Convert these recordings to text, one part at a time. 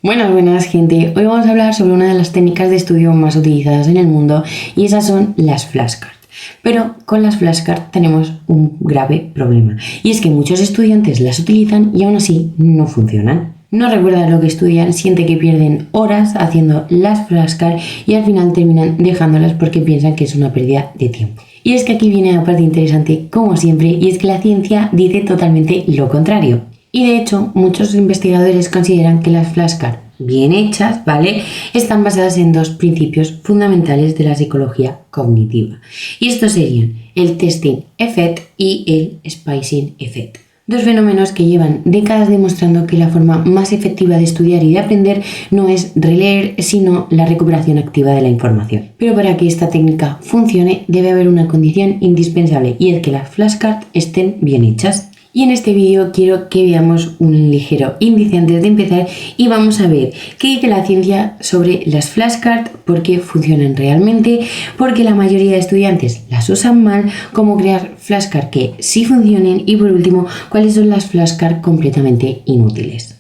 Buenas gente, hoy vamos a hablar sobre una de las técnicas de estudio más utilizadas en el mundo y esas son las flashcards. Pero con las flashcards tenemos un grave problema y es que muchos estudiantes las utilizan y aún así no funcionan. No recuerdan lo que estudian, sienten que pierden horas haciendo las flashcards y al final terminan dejándolas porque piensan que es una pérdida de tiempo. Y es que aquí viene la parte interesante, como siempre, y es que la ciencia dice totalmente lo contrario. Y de hecho, muchos investigadores consideran que las flashcards bien hechas, ¿vale?, están basadas en dos principios fundamentales de la psicología cognitiva. Y estos serían el testing effect y el spacing effect. Dos fenómenos que llevan décadas demostrando que la forma más efectiva de estudiar y de aprender no es releer, sino la recuperación activa de la información. Pero para que esta técnica funcione debe haber una condición indispensable y es que las flashcards estén bien hechas. Y en este vídeo quiero que veamos un ligero índice antes de empezar y vamos a ver qué dice la ciencia sobre las flashcards, por qué funcionan realmente, por qué la mayoría de estudiantes las usan mal, cómo crear flashcards que sí funcionen y por último, cuáles son las flashcards completamente inútiles.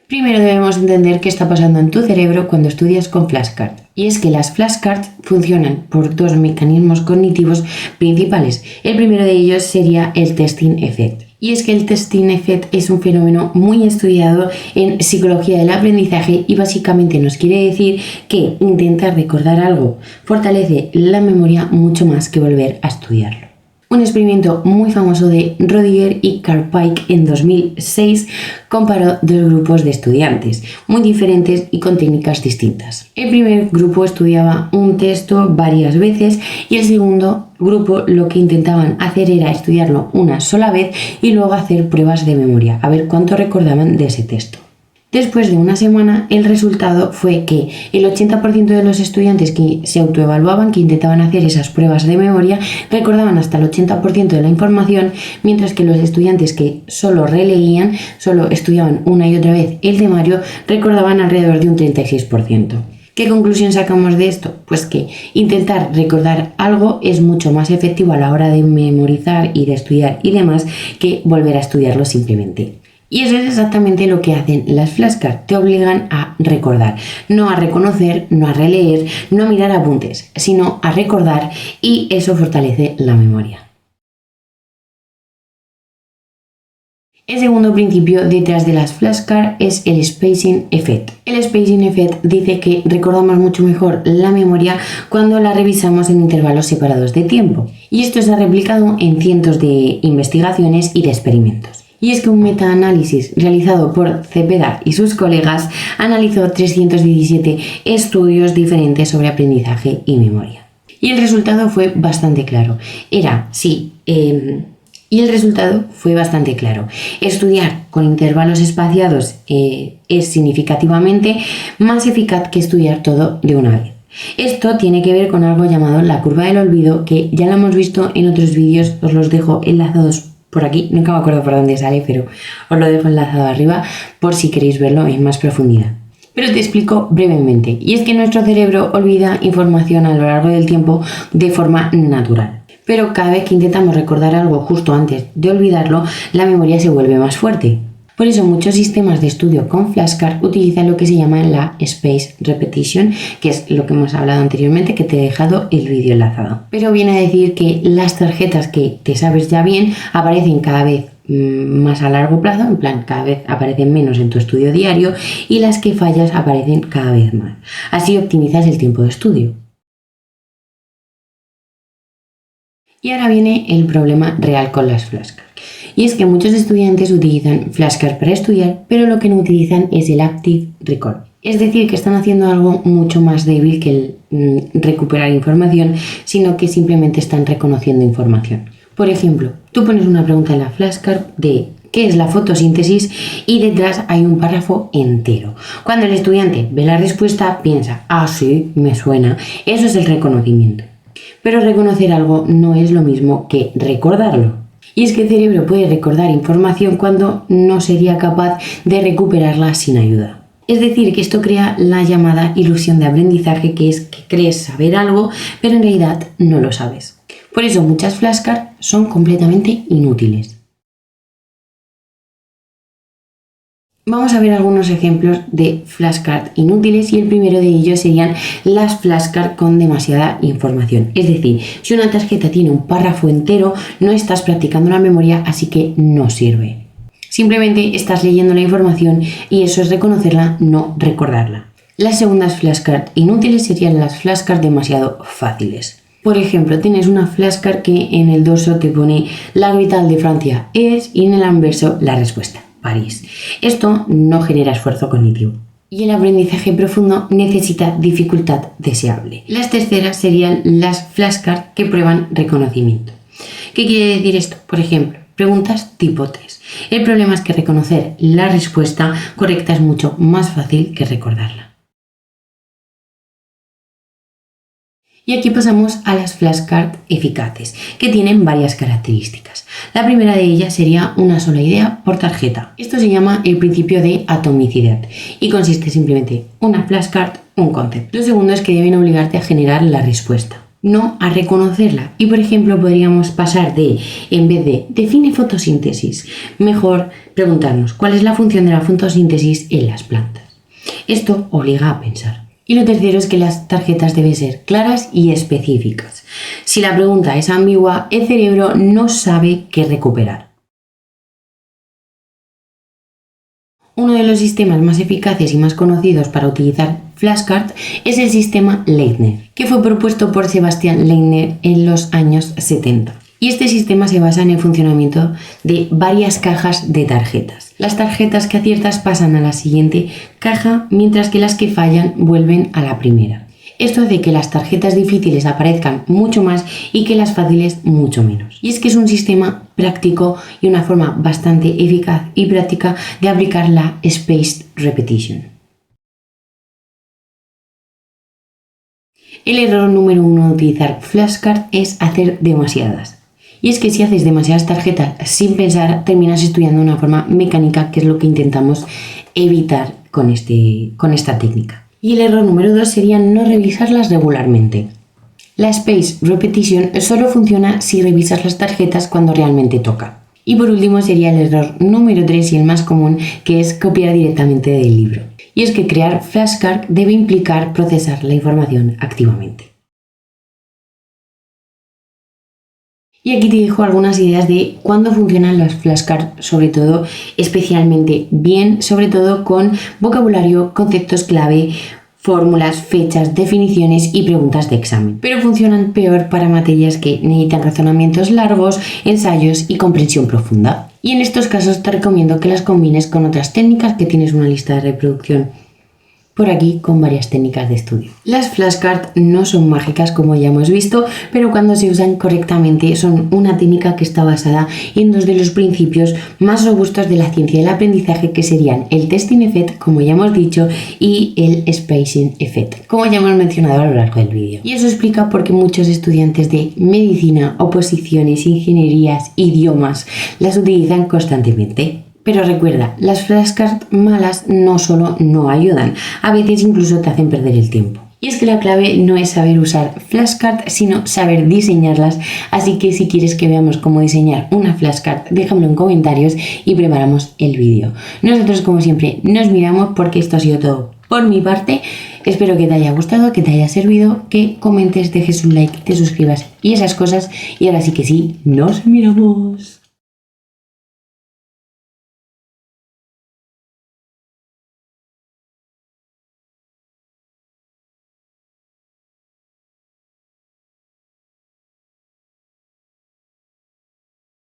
Primero debemos entender qué está pasando en tu cerebro cuando estudias con flashcards. Y es que las flashcards funcionan por dos mecanismos cognitivos principales. El primero de ellos sería el testing effect. Y es que el testing effect es un fenómeno muy estudiado en psicología del aprendizaje y básicamente nos quiere decir que intentar recordar algo fortalece la memoria mucho más que volver a estudiarlo. Un experimento muy famoso de Rodiger y Karpike en 2006 comparó dos grupos de estudiantes muy diferentes y con técnicas distintas. El primer grupo estudiaba un texto varias veces y el segundo grupo lo que intentaban hacer era estudiarlo una sola vez y luego hacer pruebas de memoria, a ver cuánto recordaban de ese texto. Después de una semana, el resultado fue que el 80% de los estudiantes que se autoevaluaban, que intentaban hacer esas pruebas de memoria, recordaban hasta el 80% de la información, mientras que los estudiantes que solo releían, solo estudiaban una y otra vez el temario, recordaban alrededor de un 36%. ¿Qué conclusión sacamos de esto? Pues que intentar recordar algo es mucho más efectivo a la hora de memorizar y de estudiar y demás que volver a estudiarlo simplemente. Y eso es exactamente lo que hacen las flashcards, te obligan a recordar, no a reconocer, no a releer, no a mirar apuntes, sino a recordar y eso fortalece la memoria. El segundo principio detrás de las flashcards es el spacing effect. El spacing effect dice que recordamos mucho mejor la memoria cuando la revisamos en intervalos separados de tiempo. Y esto se ha replicado en cientos de investigaciones y de experimentos. Y es que un metaanálisis realizado por Cepeda y sus colegas analizó 317 estudios diferentes sobre aprendizaje y memoria. Y el resultado fue bastante claro. Estudiar con intervalos espaciados es significativamente más eficaz que estudiar todo de una vez. Esto tiene que ver con algo llamado la curva del olvido, que ya lo hemos visto en otros vídeos, os los dejo enlazados por aquí, nunca me acuerdo por dónde sale, pero os lo dejo enlazado arriba por si queréis verlo en más profundidad. Pero te explico brevemente, y es que nuestro cerebro olvida información a lo largo del tiempo de forma natural. Pero cada vez que intentamos recordar algo justo antes de olvidarlo, la memoria se vuelve más fuerte. Por eso muchos sistemas de estudio con flashcards utilizan lo que se llama la space repetition, que es lo que hemos hablado anteriormente, que te he dejado el vídeo enlazado. Pero viene a decir que las tarjetas que te sabes ya bien aparecen cada vez más a largo plazo, en plan cada vez aparecen menos en tu estudio diario y las que fallas aparecen cada vez más. Así optimizas el tiempo de estudio. Y ahora viene el problema real con las flashcards. Y es que muchos estudiantes utilizan flashcards para estudiar, pero lo que no utilizan es el Active Recall. Es decir, que están haciendo algo mucho más débil que el recuperar información, sino que simplemente están reconociendo información. Por ejemplo, tú pones una pregunta en la flashcard de ¿qué es la fotosíntesis? Y detrás hay un párrafo entero. Cuando el estudiante ve la respuesta, piensa, ah, sí, me suena. Eso es el reconocimiento. Pero reconocer algo no es lo mismo que recordarlo. Y es que el cerebro puede recordar información cuando no sería capaz de recuperarla sin ayuda. Es decir, que esto crea la llamada ilusión de aprendizaje, que es que crees saber algo, pero en realidad no lo sabes. Por eso muchas flashcards son completamente inútiles. Vamos a ver algunos ejemplos de flashcards inútiles y el primero de ellos serían las flashcards con demasiada información. Es decir, si una tarjeta tiene un párrafo entero, no estás practicando la memoria, así que no sirve. Simplemente estás leyendo la información y eso es reconocerla, no recordarla. Las segundas flashcards inútiles serían las flashcards demasiado fáciles. Por ejemplo, tienes una flashcard que en el dorso te pone la capital de Francia es y en el anverso la respuesta. París. Esto no genera esfuerzo cognitivo. Y el aprendizaje profundo necesita dificultad deseable. Las terceras serían las flashcards que prueban reconocimiento. ¿Qué quiere decir esto? Por ejemplo, preguntas tipo test. El problema es que reconocer la respuesta correcta es mucho más fácil que recordarla. Y aquí pasamos a las flashcards eficaces, que tienen varias características. La primera de ellas sería una sola idea por tarjeta. Esto se llama el principio de atomicidad y consiste simplemente una flashcard, un concepto. Lo segundo es que deben obligarte a generar la respuesta, no a reconocerla. Y por ejemplo podríamos pasar de, en vez de define fotosíntesis, mejor preguntarnos cuál es la función de la fotosíntesis en las plantas. Esto obliga a pensar. Y lo tercero es que las tarjetas deben ser claras y específicas. Si la pregunta es ambigua, el cerebro no sabe qué recuperar. Uno de los sistemas más eficaces y más conocidos para utilizar flashcards es el sistema Leitner, que fue propuesto por Sebastian Leitner en los años 70. Y este sistema se basa en el funcionamiento de varias cajas de tarjetas. Las tarjetas que aciertas pasan a la siguiente caja, mientras que las que fallan vuelven a la primera. Esto hace que las tarjetas difíciles aparezcan mucho más y que las fáciles mucho menos. Y es que es un sistema práctico y una forma bastante eficaz y práctica de aplicar la spaced repetition. El error número 1 de utilizar flashcards es hacer demasiadas. Y es que si haces demasiadas tarjetas sin pensar, terminas estudiando de una forma mecánica, que es lo que intentamos evitar con esta técnica. Y el error número 2 sería no revisarlas regularmente. La spaced repetition solo funciona si revisas las tarjetas cuando realmente toca. Y por último sería el error número 3 y el más común, que es copiar directamente del libro. Y es que crear flashcards debe implicar procesar la información activamente. Y aquí te dejo algunas ideas de cuándo funcionan las flashcards, sobre todo, especialmente bien, sobre todo con vocabulario, conceptos clave, fórmulas, fechas, definiciones y preguntas de examen. Pero funcionan peor para materias que necesitan razonamientos largos, ensayos y comprensión profunda. Y en estos casos te recomiendo que las combines con otras técnicas, que tienes una lista de reproducción por aquí con varias técnicas de estudio. Las flashcards no son mágicas, como ya hemos visto, pero cuando se usan correctamente son una técnica que está basada en dos de los principios más robustos de la ciencia del aprendizaje, que serían el testing effect, como ya hemos dicho, y el spacing effect, como ya hemos mencionado a lo largo del vídeo. Y eso explica por qué muchos estudiantes de medicina, oposiciones, ingenierías, idiomas las utilizan constantemente. Pero recuerda, las flashcards malas no solo no ayudan, a veces incluso te hacen perder el tiempo. Y es que la clave no es saber usar flashcards, sino saber diseñarlas, así que si quieres que veamos cómo diseñar una flashcard, déjamelo en comentarios y preparamos el vídeo. Nosotros, como siempre, nos miramos, porque esto ha sido todo por mi parte. Espero que te haya gustado, que te haya servido, que comentes, dejes un like, te suscribas y esas cosas. Y ahora sí que sí, nos miramos.